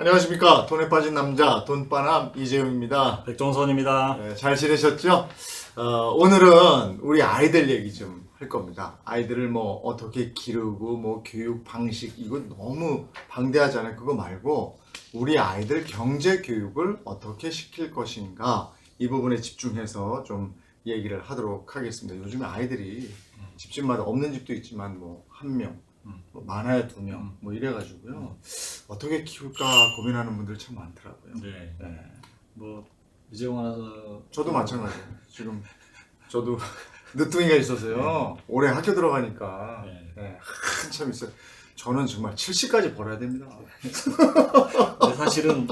안녕하십니까. 돈에 빠진 남자 돈빠남 이재용입니다. 백종선입니다. 네, 잘 지내셨죠? 오늘은 우리 아이들 얘기 좀 할 겁니다. 아이들을 뭐 어떻게 기르고 뭐 교육 방식 이거 너무 방대하잖아요. 그거 말고 우리 아이들 경제 교육을 어떻게 시킬 것인가 이 부분에 집중해서 좀 얘기를 하도록 하겠습니다. 요즘에 아이들이 집집마다 없는 집도 있지만 뭐 한 명, 뭐 많아야 두 명, 뭐 이래가지고요. 어떻게 키울까 고민하는 분들 참 많더라고요. 네. 네. 뭐 이재용 아나운서 저도 마찬가지예요. 지금 저도 늦둥이가 있어서요. 올해 학교 들어가니까 한참 있어요. 저는 정말 70까지 벌어야 됩니다. 근데 사실은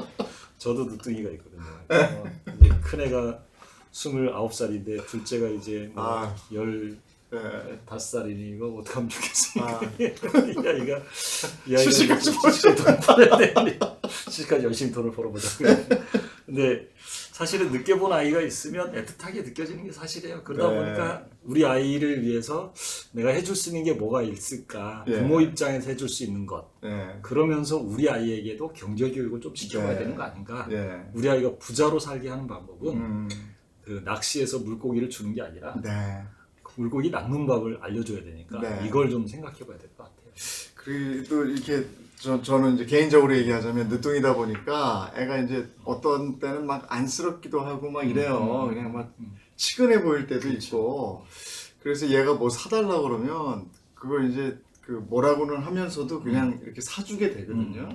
저도 늦둥이가 있거든요. 이제 큰 애가 29살인데 둘째가 이제 뭐 15살이니 이거 어떡하면 좋겠습니까? 이 아이가 70까지 돈 벌어야 되는데 70까지 열심히 돈을 벌어보자. 근데 사실은 늦게 본 아이가 있으면 애틋하게 느껴지는 게 사실이에요. 그러다 보니까 우리 아이를 위해서 내가 해줄 수 있는 게 뭐가 있을까? 부모 입장에서 해줄 수 있는 것. 그러면서 우리 아이에게도 경제교육을 좀 지켜봐야 되는 거 아닌가? 우리 아이가 부자로 살게 하는 방법은 그 낚시에서 물고기를 주는 게 아니라 물고기 낚는 법을 알려줘야 되니까 이걸 좀 생각해봐야 될 것 같아요. 그래도 이렇게 저는 이제 개인적으로 얘기하자면 늦둥이다 보니까 애가 이제 어떤 때는 막 안쓰럽기도 하고 막 이래요. 그냥 막 치근해 보일 때도 있고. 그래서 얘가 뭐 사달라고 그러면 그걸 이제 그 뭐라고는 하면서도 그냥 이렇게 사주게 되거든요.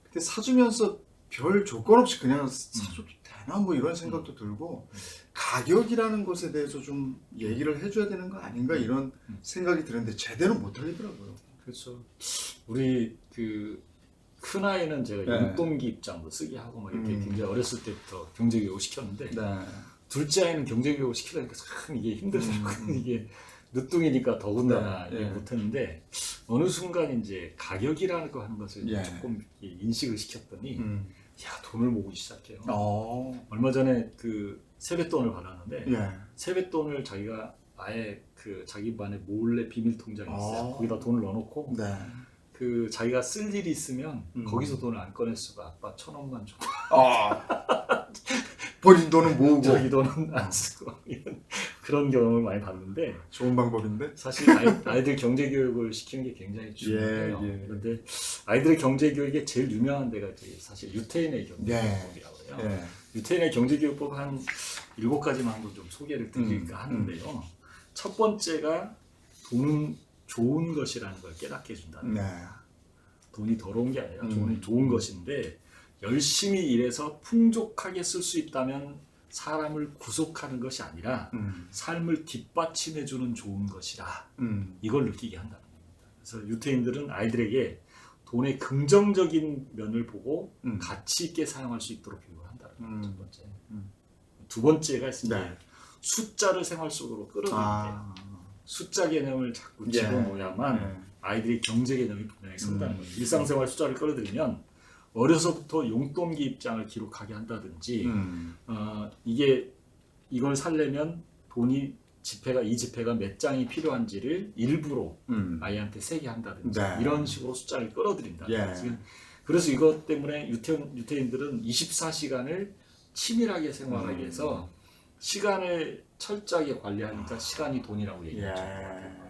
근데 사주면서 별 조건 없이 그냥 사줘도 되나 뭐 이런 생각도 들고 가격이라는 것에 대해서 좀 얘기를 해줘야 되는 거 아닌가 이런 생각이 드는데 제대로 못 하겠더라고요. 그렇죠. 우리 그 큰 아이는 제가 용돈기 입장도 쓰게 하고 막 이렇게 굉장히 어렸을 때부터 경제교육을 시켰는데 둘째 아이는 경제교육을 시키려니까 참 이게 힘들더라고요. 이게 늦둥이니까 더군다나 이게 못했는데 어느 순간 이제 가격이라는 거 하는 것을 조금 인식을 시켰더니 야 돈을 모으기 시작해요. 얼마 전에 그 세뱃돈을 받았는데 세뱃돈을 자기가 아예 그 자기 반에 몰래 비밀 통장이 있어요. 거기다 돈을 넣어놓고 그 자기가 쓸 일이 있으면 거기서 돈을 안 꺼낼 수가 아빠 1,000원만 줘. 본인 돈은 모으고 자기 돈은 안 쓰고 이런 그런 경험을 많이 봤는데 좋은 방법인데 사실 아이들 경제 교육을 시키는 게 굉장히 중요해요. 그런데 아이들의 경제 교육에 제일 유명한 데가 사실 유태인의 경제 교육법이라고 해요. 유태인의 경제 교육법 한 7가지만 한번 좀 소개를 드릴까 하는데요. 첫 번째가 돈은 좋은 것이라는 걸 깨닫게 해준다는 거예요. 돈이 더러운 게 아니라 돈이 좋은 것인데 열심히 일해서 풍족하게 쓸 수 있다면 사람을 구속하는 것이 아니라 삶을 뒷받침해주는 좋은 것이라 이걸 느끼게 한다는 겁니다. 그래서 유태인들은 아이들에게 돈의 긍정적인 면을 보고 가치 있게 사용할 수 있도록 교육을 한다는 거예요. 첫 번째. 두 번째가 있습니다. 숫자를 생활 속으로 끌어들인대요. 숫자 개념을 자꾸 집어넣어야만 아이들이 경제 개념이 분명히 선다는 거예요. 일상생활 숫자를 끌어들이면 어려서부터 용돈기 입장을 기록하게 한다든지 이걸 살려면 돈이 이 지폐가 몇 장이 필요한지를 일부러 아이한테 세게 한다든지 이런 식으로 숫자를 끌어들인다는 거예요. 그래서 이것 때문에 유태인들은 24시간을 치밀하게 생활하게 해서 시간을 철저하게 관리하니까 시간이 돈이라고 얘기하죠.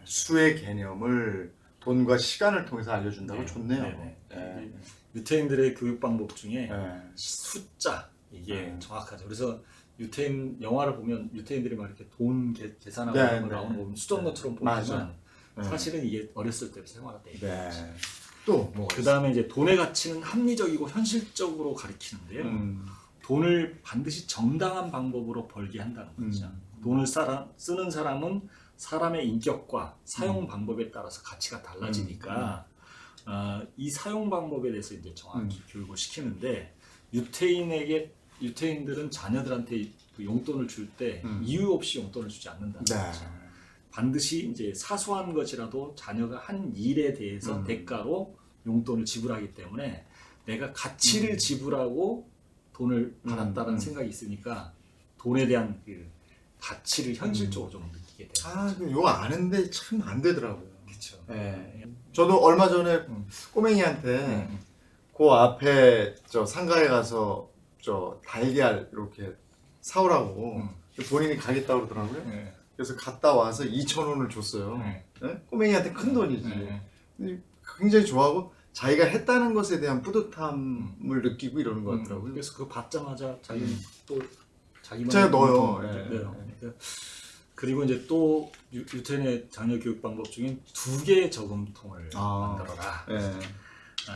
수의 개념을 돈과 시간을 통해서 알려준다고 좋네요. 유태인들의 교육 방법 중에 숫자 이게 정확하죠. 그래서 유태인 영화를 보면 유태인들이 막 이렇게 돈 계산하고 이런 거 나오는 거 보면 수정노처럼 보이지만 사실은 이게 어렸을 때부터 생활화 돼 있는 거죠. 또 뭐 그 다음에 이제 돈의 가치는 합리적이고 현실적으로 가리키는데요. 돈을 반드시 정당한 방법으로 벌게 한다는 거죠. 돈을 쓰는 사람은 사람의 인격과 사용 방법에 따라서 가치가 달라지니까 이 사용 방법에 대해서 이제 정확히 교육을 시키는데 유태인들은 자녀들한테 그 용돈을 줄 때 이유 없이 용돈을 주지 않는다는 거죠. 반드시 이제 사소한 것이라도 자녀가 한 일에 대해서 대가로 용돈을 지불하기 때문에 내가 가치를 지불하고 돈을 받았다는 생각이 있으니까 돈에 대한 그 가치를 현실적으로 좀 느끼게 돼요. 이거 아는데 참 안 되더라고요. 그렇죠. 저도 얼마 전에 꼬맹이한테 그 앞에 저 상가에 가서 저 달걀 이렇게 사오라고 본인이 가겠다고 그러더라고요. 네. 그래서 갔다 와서 2,000원을 줬어요. 네. 네? 꼬맹이한테 큰 돈이지. 네. 근데 굉장히 좋아하고 자기가 했다는 것에 대한 뿌듯함을 느끼고 이러는 것 같더라고요. 그래서 그거 받자마자 자기 또 자기만 제가 넣어요. 돈을 네. 넣어요. 그러니까 그리고 이제 또 유태인의 자녀 교육 방법 중에 2개의 저금통을 만들어라. 네.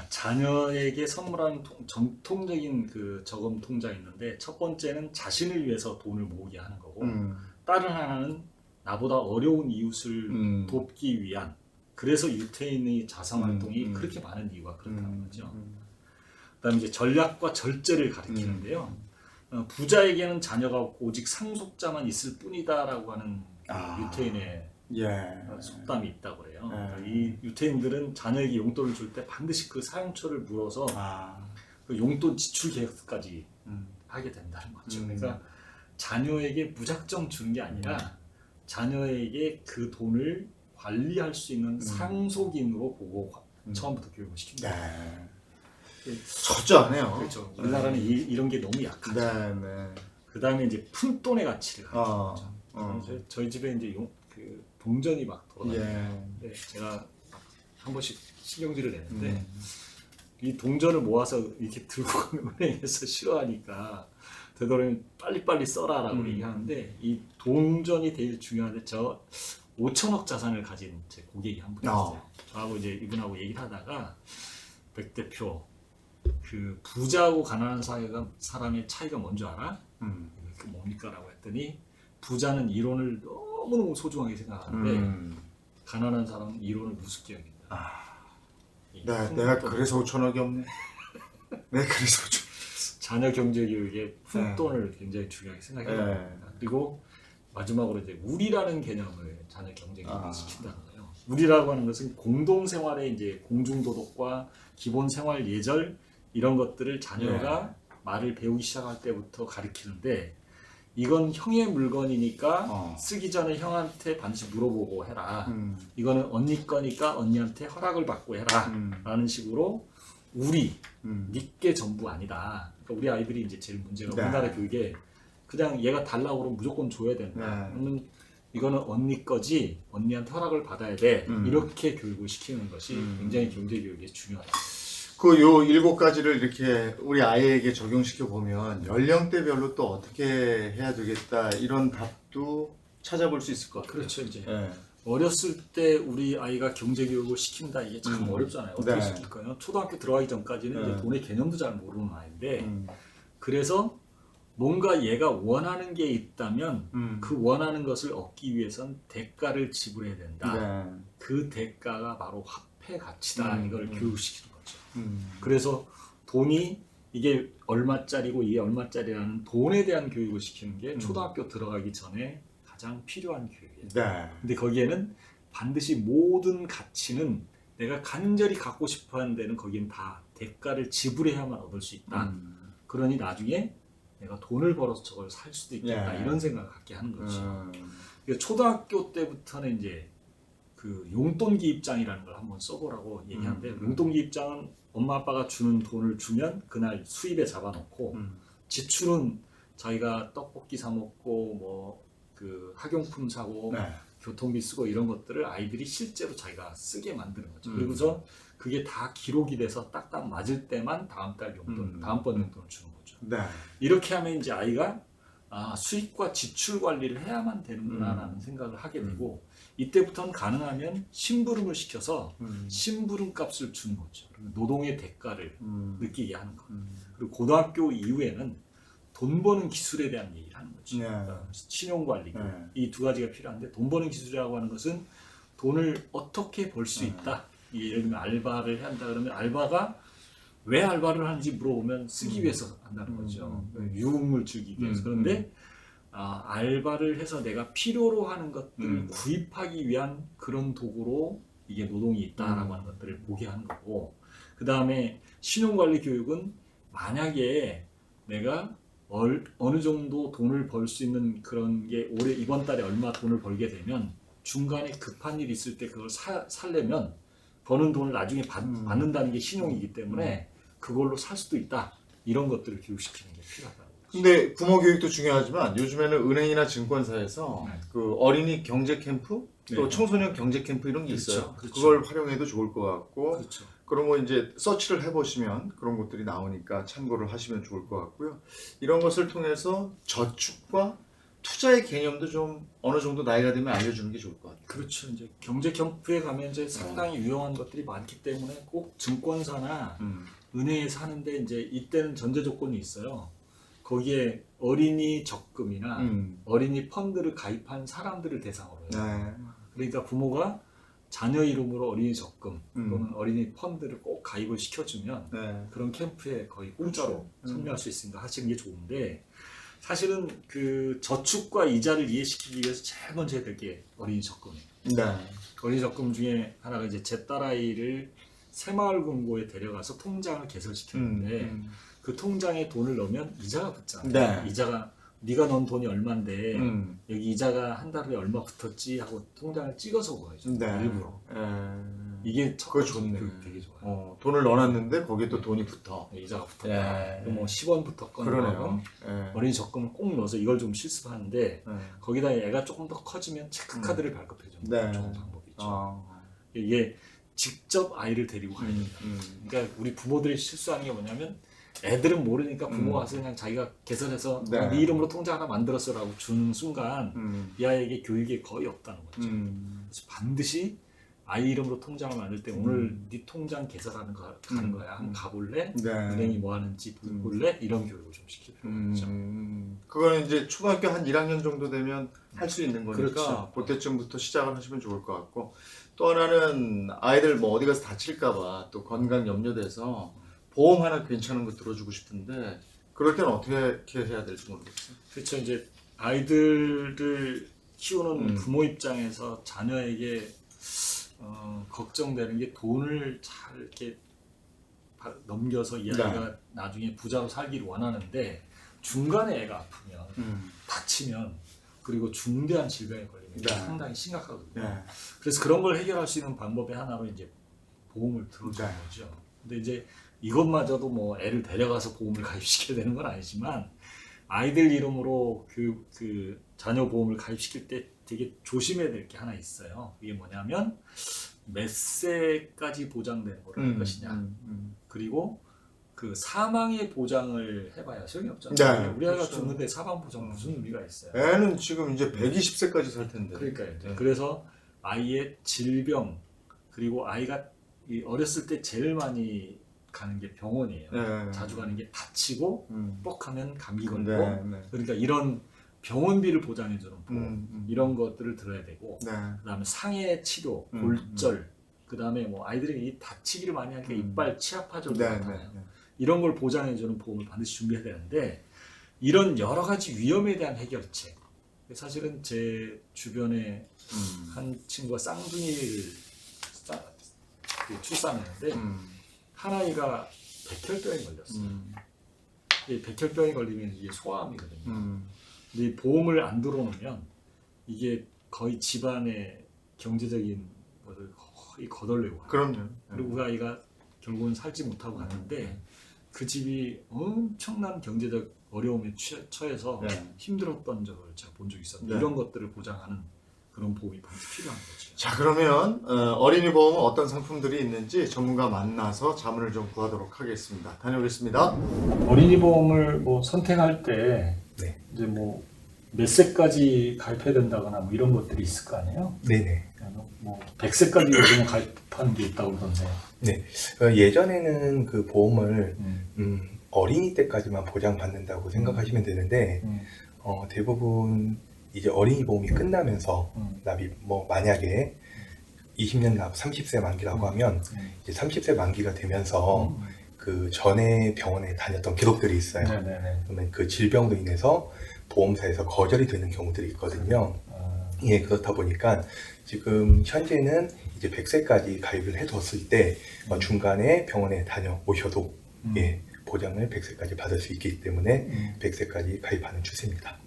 자녀에게 선물하는 전통적인 그 저금 통장이 있는데 첫 번째는 자신을 위해서 돈을 모으게 하는 거고 다른 하나는 나보다 어려운 이웃을 돕기 위한, 그래서 유태인의 자선활동이 그렇게 많은 이유가 그렇다는 거죠. 그다음에 이제 전략과 절제를 가리키는데요. 부자에게는 자녀가 없고 오직 상속자만 있을 뿐이다라고 하는 유태인의 속담이 있다고 그래요. 그러니까 이 유태인들은 자녀에게 용돈을 줄 때 반드시 그 사용처를 물어서 그 용돈 지출 계획까지 하게 된다는 거죠. 그러니까 자녀에게 무작정 주는 게 아니라 자녀에게 그 돈을 관리할 수 있는 상속인으로 보고 처음부터 교육을 시킵니다. 철저하네요. 그렇죠. 우리나라는 이런 게 너무 약하죠. 그 다음에 이제 푼돈의 가치를 가르치죠. 저희 집에 이제 그 동전이 막 돌아다니는데 제가 한 번씩 신경질을 냈는데 이 동전을 모아서 이렇게 들고 가면 은행에서 싫어하니까 되도록이면 빨리빨리 써라라고 얘기하는데, 이 동전이 제일 중요한데 저 5천억 자산을 가진 제 고객이 한 분 있어요. 저하고 이제 이분하고 얘기를 하다가 백 대표, 그 부자하고 가난한 사람의 차이가 뭔지 알아? 그 뭡니까? 라고 했더니 부자는 이론을 너무너무 소중하게 생각하는데 가난한 사람은 이론을 우습게 여긴다. 내가 그래서 5천억이 없네. 내가 그래서 5천억. 자녀 경제 교육에 푼돈을 굉장히 중요하게 생각해요. 그리고 마지막으로 이제 우리라는 개념을 자녀 경제 교육에 시킨다는 거예요. 우리라고 하는 것은 공동 생활의 이제 공중 도덕과 기본 생활 예절 이런 것들을 자녀가 말을 배우기 시작할 때부터 가르치는데, 이건 형의 물건이니까 쓰기 전에 형한테 반드시 물어보고 해라. 이거는 언니 거니까 언니한테 허락을 받고 해라. 라는 식으로 우리, 니께 전부 아니다. 그러니까 우리 아이들이 이제 제일 문제가 우리나라 교육에 그냥 얘가 달라고 그러면 무조건 줘야 된다. 그러면 이거는 언니 거지, 언니한테 허락을 받아야 돼. 이렇게 교육을 시키는 것이 굉장히 경제 교육에 중요하다. 그 요 7가지를 이렇게 우리 아이에게 적용시켜 보면 연령대별로 또 어떻게 해야 되겠다 이런 답도 찾아볼 수 있을 것 같아요. 그렇죠. 이제 어렸을 때 우리 아이가 경제 교육을 시킨다, 이게 참 어렵잖아요. 어떻게 시킬까요? 초등학교 들어가기 전까지는 이제 돈의 개념도 잘 모르는 아이인데 그래서 뭔가 얘가 원하는 게 있다면 그 원하는 것을 얻기 위해선 대가를 지불해야 된다. 그 대가가 바로 화폐 가치다. 이걸 교육시키는 거죠. 그래서 돈이 이게 얼마짜리고 이게 얼마짜리라는 돈에 대한 교육을 시키는 게 초등학교 들어가기 전에 가장 필요한 교육이에요. 근데 거기에는 반드시 모든 가치는 내가 간절히 갖고 싶어 하는 데는 거기는 다 대가를 지불해야만 얻을 수 있다. 그러니 나중에 내가 돈을 벌어서 저걸 살 수도 있겠다. 이런 생각을 갖게 하는 거죠. 그러니까 초등학교 때부터는 이제 그 용돈기 입장이라는 걸 한번 써보라고 얘기하는데, 용돈기 입장은 엄마 아빠가 주는 돈을 주면 그날 수입에 잡아놓고 지출은 자기가 떡볶이 사 먹고 뭐 그 학용품 사고 교통비 쓰고 이런 것들을 아이들이 실제로 자기가 쓰게 만드는 거죠. 그리고서 그게 다 기록이 돼서 딱딱 맞을 때만 다음 달 용돈, 다음번 용돈을 주는 거죠. 이렇게 하면 이제 아이가 수입과 지출 관리를 해야만 되는구나라는 생각을 하게 되고, 이때부터는 가능하면 심부름을 시켜서 심부름 값을 주는 거죠. 노동의 대가를 느끼게 하는 거. 그리고 고등학교 이후에는 돈 버는 기술에 대한 얘기를 하는 거죠. 신용관리, 이 2가지가 필요한데, 돈 버는 기술이라고 하는 것은 돈을 어떻게 벌 수 있다. 예를 들면 알바를 해야 한다 그러면 알바가 왜 알바를 하는지 물어보면 쓰기 위해서 한다는 거죠. 유흥을 즐기기 위해서. 그런데 알바를 해서 내가 필요로 하는 것들을 구입하기 위한 그런 도구로 이게 노동이 있다라고 하는 것들을 보게 하는 거고, 그 다음에 신용관리 교육은 만약에 내가 어느 정도 돈을 벌 수 있는 그런 게 이번 달에 얼마 돈을 벌게 되면 중간에 급한 일이 있을 때 그걸 살려면 버는 돈을 나중에 받는다는 게 신용이기 때문에 그걸로 살 수도 있다. 이런 것들을 교육시키는 게 필요하다. 근데 부모 교육도 중요하지만 요즘에는 은행이나 증권사에서 네. 그 어린이 경제 캠프 또 네. 청소년 경제 캠프 이런 게 그렇죠. 있어요. 그렇죠. 그걸 활용해도 좋을 것 같고 그렇죠. 그런 거 이제 서치를 해보시면 그런 것들이 나오니까 참고를 하시면 좋을 것 같고요. 이런 것을 통해서 저축과 투자의 개념도 좀 어느 정도 나이가 되면 알려주는 게 좋을 것 같아요. 그렇죠. 이제 경제 캠프에 가면 이제 상당히 유용한 것들이 많기 때문에 꼭 증권사나 은행에 사는데 이제 이때는 전제 조건이 있어요. 거기에 어린이 적금이나 어린이 펀드를 가입한 사람들을 대상으로 해요. 네. 그러니까 부모가 자녀 이름으로 어린이 적금 또는 어린이 펀드를 꼭 가입을 시켜주면 네. 그런 캠프에 거의 공짜로 그렇죠. 참여할 수 있으니까 하시는 게 좋은데 사실은 그 저축과 이자를 이해시키기 위해서 제일 먼저 해야 될 게 어린이 적금이에요. 네. 어린이 적금 중에 하나가 이제 제 딸아이를 새마을금고에 데려가서 통장을 개설시켰는데 그 통장에 돈을 넣으면 이자가 붙잖아요. 네. 이자가 네가 넣은 돈이 얼만데 음. 여기 이자가 한 달에 얼마 붙었지 하고 통장을 찍어서 보여줘. 네. 일부러. 이게 첫 그거 번째 좋네. 교육 되게 좋아요. 돈을 넣어놨는데 거기에 또 돈이 붙어. 이자가 붙었다. 예. 뭐 10원 붙었건 그러네요. 어린이 적금을 꼭 넣어서 이걸 좀 실습하는데 네. 거기다 애가 조금 더 커지면 체크카드를 발급해주는 네. 좋은 방법이 있죠. 아. 이게 직접 아이를 데리고 가야 된다. 그러니까 우리 부모들이 실수하는 게 뭐냐면 애들은 모르니까 부모가 와서 그냥 자기가 개설해서 네. 네 이름으로 통장 하나 만들었어라고 주는 순간 이 아이에게 교육이 거의 없다는 거죠. 그래서 반드시 아이 이름으로 통장을 만들 때 오늘 네 통장 개설하는 거 가는 거야. 한번 가볼래? 네. 은행이 뭐 하는지 볼래? 이런 교육을 좀 시킬 필요가 있죠. 그거는 이제 초등학교 한 1학년 정도 되면 할 수 있는 거니까 그렇죠. 그때쯤부터 시작을 하시면 좋을 것 같고 또 하나는 아이들 뭐 어디 가서 다칠까봐 또 건강 염려돼서 보험 하나 괜찮은 거 들어주고 싶은데 그럴 때는 어떻게 해야 될지 모르겠어요. 그렇죠. 이제 아이들을 키우는 부모 입장에서 자녀에게 걱정되는 게 돈을 잘 이렇게 넘겨서 이 아이가 나중에 부자로 살기를 원하는데 중간에 애가 아프면 다치면 그리고 중대한 질병에 걸리면 상당히 심각하거든요. 네. 그래서 그런 걸 해결할 수 있는 방법의 하나로 이제 보험을 들어주는 거죠. 근데 이제 이것마저도 뭐 애를 데려가서 보험을 가입시켜야 되는 건 아니지만 아이들 이름으로 그 자녀 보험을 가입시킬 때 되게 조심해야 될 게 하나 있어요. 이게 뭐냐면 몇 세까지 보장되는 걸 할 것이냐. 그리고 그 사망의 보장을 해봐야 소용이 없잖아요. 네, 우리 아이가 그렇죠. 죽는데 사망 보장 무슨 의미가 있어요? 애는 지금 이제 120세까지 살 텐데. 그러니까요. 네. 그래서 아이의 질병 그리고 아이가 어렸을 때 제일 많이 가는 게 병원이에요. 네. 자주 가는 게 다치고 뻑하면 감기 걸리고 네. 그러니까 이런 병원비를 보장해주는 보험 이런 것들을 들어야 되고 네. 그다음에 상해 치료, 골절 그다음에 뭐 아이들이 이 다치기를 많이 하니까 이빨 치아파절도 네. 나타나요. 이런 걸 보장해주는 보험을 반드시 준비해야 되는데 이런 여러 가지 위험에 대한 해결책 사실은 제 주변에 한 친구가 쌍둥이를 출산했는데 한 아이가 백혈병에 걸렸어요. 이 백혈병에 걸리면 이게 소아암이거든요. 근데 이 보험을 안 들어놓으면 이게 거의 집안의 경제적인 것을 거의 거덜내고 가요. 그럼요. 그리고 그 아이가 결국은 살지 못하고 갔는데 그 집이 엄청난 경제적 어려움에 처해서 힘들었던 적을 제가 본 적이 있었는데 이런 것들을 보장하는 그런 보험이 반드시 필요한 거죠. 자, 그러면 어린이 보험은 어떤 상품들이 있는지 전문가 만나서 자문을 좀 구하도록 하겠습니다. 다녀오겠습니다. 어린이 보험을 뭐 선택할 때 이제 뭐 몇 세까지 가입해야 된다거나 뭐 이런 것들이 있을 거 아니에요? 네네. 뭐 100세까지 요즘 가입하는 게 있다고 그러던데. 네. 예전에는 그 보험을 어린이 때까지만 보장받는다고 생각하시면 되는데 대부분 이제 어린이 보험이 끝나면서 납입 뭐 만약에 20년 납 30세 만기라고 하면 이제 30세 만기가 되면서 그 전에 병원에 다녔던 기록들이 있어요. 그러면 그 질병으로 인해서 보험사에서 거절이 되는 경우들이 있거든요. 예, 그렇다 보니까 지금 현재는 이제 100세까지 가입을 해뒀을 때 중간에 병원에 다녀오셔도 예, 보장을 100세까지 받을 수 있기 때문에 100세까지 가입하는 추세입니다.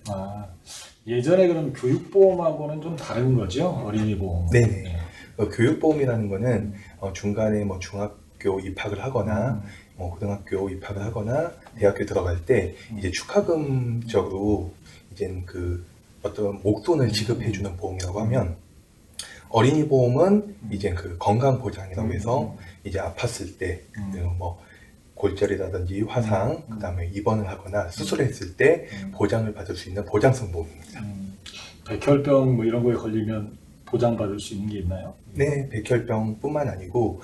예전에 그럼 교육보험하고는 좀 다른 거죠? 어린이 보험. 네네. 교육보험이라는 거는 중간에 뭐 중학교 입학을 하거나 고등학교 입학을 하거나 대학교 들어갈 때 이제 축하금적으로 이제 그 어떤 목돈을 지급해주는 보험이라고 하면 어린이 보험은 이제 그 건강 보장이라고 해서 이제 아팠을 때 뭐 골절이라든지 화상, 그다음에 입원을 하거나 수술했을 때 보장을 받을 수 있는 보장성 보험입니다. 백혈병 뭐 이런 거에 걸리면 보장받을 수 있는 게 있나요? 네, 백혈병뿐만 아니고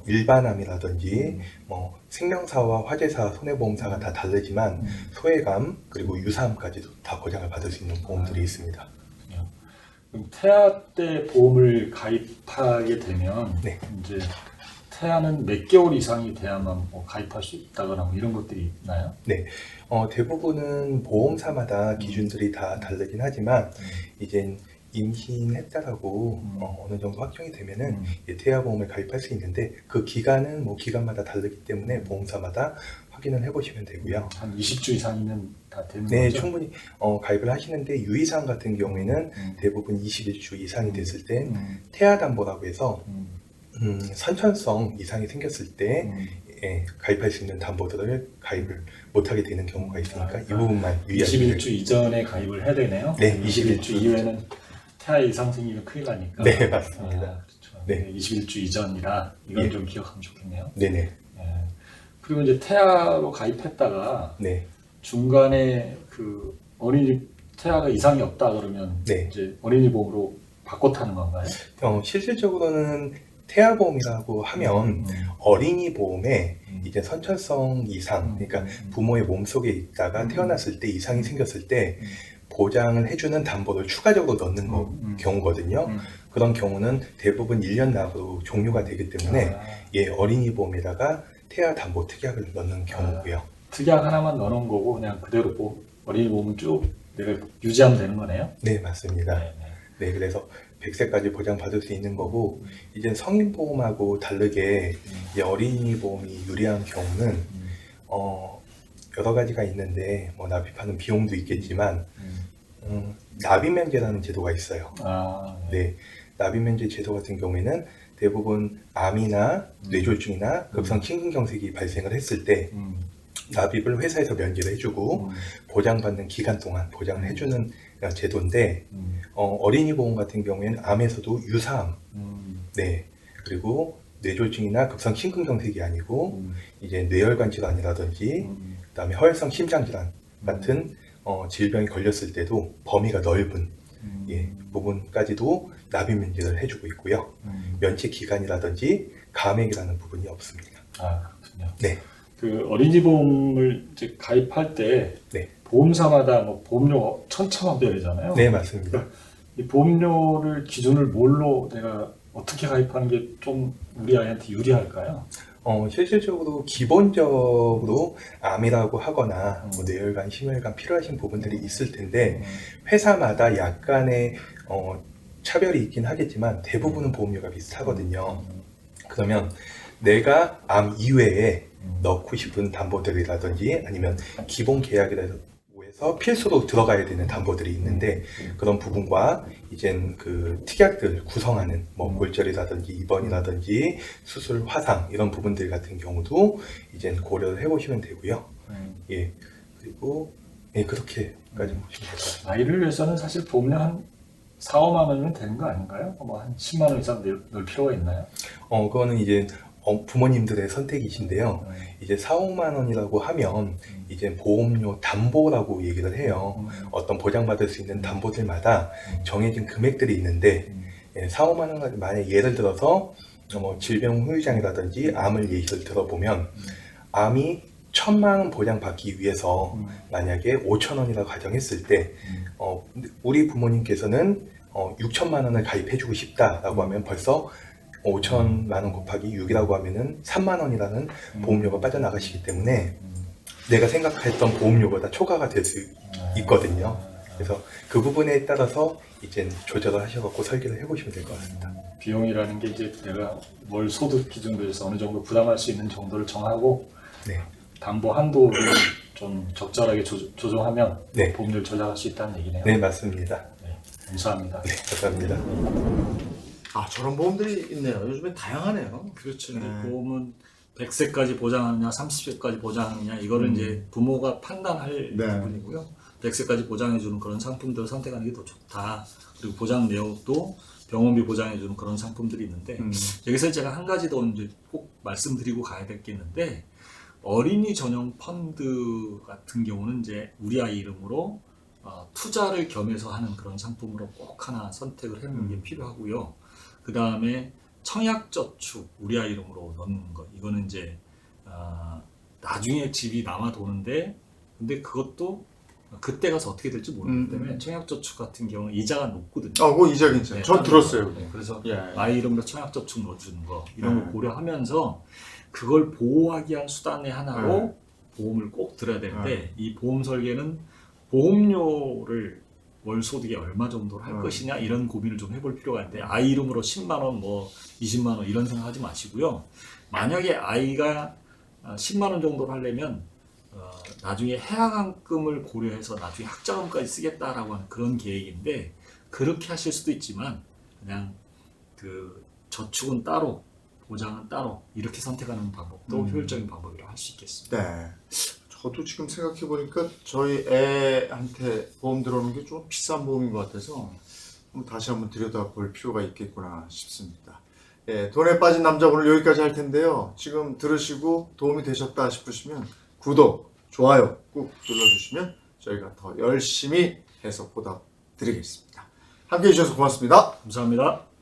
일반암이라든지 뭐 생명사와 화재사, 손해보험사가 다 다르지만 소외감 그리고 유사암까지도 다 보장을 받을 수 있는 보험들이 있습니다. 그럼 태아 때 보험을 가입하게 되면 네. 이제 태아는 몇 개월 이상이 돼야만 뭐 가입할 수 있다거나 뭐 이런 것들이 있나요? 네, 대부분은 보험사마다 기준들이 다 다르긴 하지만 이제 임신했다라고 어느 정도 확정이 되면은 태아보험을 가입할 수 있는데 그 기간은 뭐 기간마다 다르기 때문에 보험사마다 확인을 해보시면 되고요. 한 20주 이상이면 다 되는 네, 거죠? 충분히 가입을 하시는데 유의사항 같은 경우에는 대부분 21주 이상이 됐을 때 태아담보라고 해서 선천성 이상이 생겼을 때 가입할 수 있는 담보들을 가입을 못하게 되는 경우가 있으니까 이 부분만 유의하시면 21주 이전에 가입을 해야 되네요. 네, 21주 이후에는 태아 이상 생기면 큰일 나니까. 네, 맞습니다. 그렇죠. 네. 21주 이전이라 이건 예. 좀 기억하면 좋겠네요. 네네. 예. 그리고 이제 태아로 가입했다가 네. 중간에 그 어린이 태아가 이상이 없다 그러면 네. 이제 어린이 보험으로 바꿔 타는 건가요? 실질적으로는 태아보험이라고 하면 어린이 보험에 이제 선천성 이상, 그러니까 부모의 몸속에 있다가 태어났을 때 이상이 생겼을 때 보장을 해주는 담보를 추가적으로 넣는 경우거든요. 그런 경우는 대부분 1년 납으로 종료가 되기 때문에 어린이 보험에다가 태아 담보 특약을 넣는 경우고요. 특약 하나만 넣어놓은 거고 그냥 그대로 어린이 보험은 쭉 내가 유지하면 되는 거네요? 네, 맞습니다. 네, 그래서 100세까지 보장받을 수 있는 거고 이제 성인 보험하고 다르게 이제 어린이 보험이 유리한 경우는 여러 가지가 있는데 뭐 납입하는 비용도 있겠지만 납입면제라는 제도가 있어요. 네, 납입면제 제도 같은 경우에는 대부분 암이나 뇌졸중이나 급성 심근경색이 발생을 했을 때 납입을 회사에서 면제를 해주고 보장받는 기간 동안 보장을 해주는 제도인데 어린이 보험 같은 경우에는 암에서도 유사암, 네, 그리고 뇌졸중이나 급성 심근경색이 아니고 이제 뇌혈관 질환이라든지 그다음에 허혈성 심장 질환 같은 질병이 걸렸을 때도 범위가 넓은 부분까지도 납입 면제를 해주고 있고요. 면책 기간이라든지 감액이라는 부분이 없습니다. 그렇군요. 네. 그 어린이 보험을 이제 가입할 때 네. 보험사마다 뭐 보험료 천차만별이잖아요. 네, 맞습니다. 이 보험료를 기준을 뭘로 내가 어떻게 가입하는 게 좀 우리 아이한테 유리할까요? 실질적으로 기본적으로 암이라고 하거나 뭐 뇌혈관, 심혈관 필요하신 부분들이 있을 텐데 회사마다 약간의 차별이 있긴 하겠지만 대부분은 보험료가 비슷하거든요. 그러면 내가 암 이외에 넣고 싶은 담보들이라든지 아니면 기본 계약이라서 필수로 들어가야 되는 담보들이 있는데 그런 부분과 이젠 그 특약들 구성하는 뭐 골절이라든지 입원이라든지 수술, 화상 이런 부분들 같은 경우도 이젠 고려를 해보시면 되고요. 예, 그리고 그렇게까지 보시면 될 것 같습니다. 아이를 위해서는 사실 보험료 한 4, 5만 원이면 되는 거 아닌가요? 뭐 한 10만 원 이상 넣을 필요가 있나요? 그거는 이제 부모님들의 선택이신데요. 이제 4, 5만 원이라고 하면 이제 보험료 담보라고 얘기를 해요. 어떤 보장받을 수 있는 담보들마다 정해진 금액들이 있는데 4, 5만 원 만약 예를 들어서 뭐 질병 후유장이라든지 암을 예시를 들어보면 암이 1,000만 원 보장받기 위해서 만약에 5천 원이라고 가정했을 때 우리 부모님께서는 6천만 원을 가입해주고 싶다라고 하면 벌써 5천만 원 곱하기 6이라고 하면은 3만 원이라는 보험료가 빠져나가시기 때문에 내가 생각했던 보험료보다 초과가 될 수 있거든요. 그래서 그 부분에 따라서 이제 조절을 하셔갖고 설계를 해보시면 될 것 같습니다. 비용이라는 게 이제 내가 월 소득 기준으로 해서 어느 정도 부담할 수 있는 정도를 정하고 네. 담보 한도를 좀 적절하게 조정하면 네. 보험료를 절약할 수 있다는 얘기네요. 네, 맞습니다. 네, 감사합니다. 네, 감사합니다. 저런 보험들이 있네요. 요즘에 다양하네요. 그렇죠. 네. 보험은 100세까지 보장하느냐, 30세까지 보장하느냐, 이거는 이제 부모가 판단할 네. 부분이고요. 100세까지 보장해주는 그런 상품들을 선택하는 게 더 좋다. 그리고 보장 내역도 병원비 보장해주는 그런 상품들이 있는데, 여기서 제가 한 가지 더 이제 꼭 말씀드리고 가야 될 게 있는데, 어린이 전용 펀드 같은 경우는 이제 우리 아이 이름으로 투자를 겸해서 하는 그런 상품으로 꼭 하나 선택을 해놓는 게 필요하고요. 그 다음에 청약저축 우리 아이 이름으로 넣는 거, 이거는 이제 나중에 집이 남아 도는데, 근데 그것도 그때 가서 어떻게 될지 모르기 때문에 청약저축 같은 경우는 이자가 높거든요. 그거 이자 괜찮아요. 네, 전 들었어요. 네, 그래서 예. 아이 이름으로 청약저축 넣어주는 거, 이런 거 고려하면서 그걸 보호하기 위한 수단의 하나로 보험을 꼭 들어야 되는데, 이 보험 설계는 보험료를 월 소득에 얼마 정도로 할 것이냐, 이런 고민을 좀 해볼 필요가 있는데, 아이 이름으로 10만 원, 뭐 20만 원 이런 생각하지 마시고요. 만약에 아이가 10만 원 정도로 하려면 나중에 해양환급을 고려해서 나중에 학자금까지 쓰겠다라고 하는 그런 계획인데, 그렇게 하실 수도 있지만 그냥 그 저축은 따로, 보장은 따로, 이렇게 선택하는 방법도 효율적인 방법이라고 할 수 있겠습니다. 네. 저도 지금 생각해 보니까 저희 애한테 보험 들어오는 게 좀 비싼 보험인 것 같아서 다시 한번 들여다볼 필요가 있겠구나 싶습니다. 예, 돈에 빠진 남자 오늘 여기까지 할 텐데요. 지금 들으시고 도움이 되셨다 싶으시면 구독, 좋아요 꾹 눌러주시면 저희가 더 열심히 해서 보답 드리겠습니다. 함께 해주셔서 고맙습니다. 감사합니다.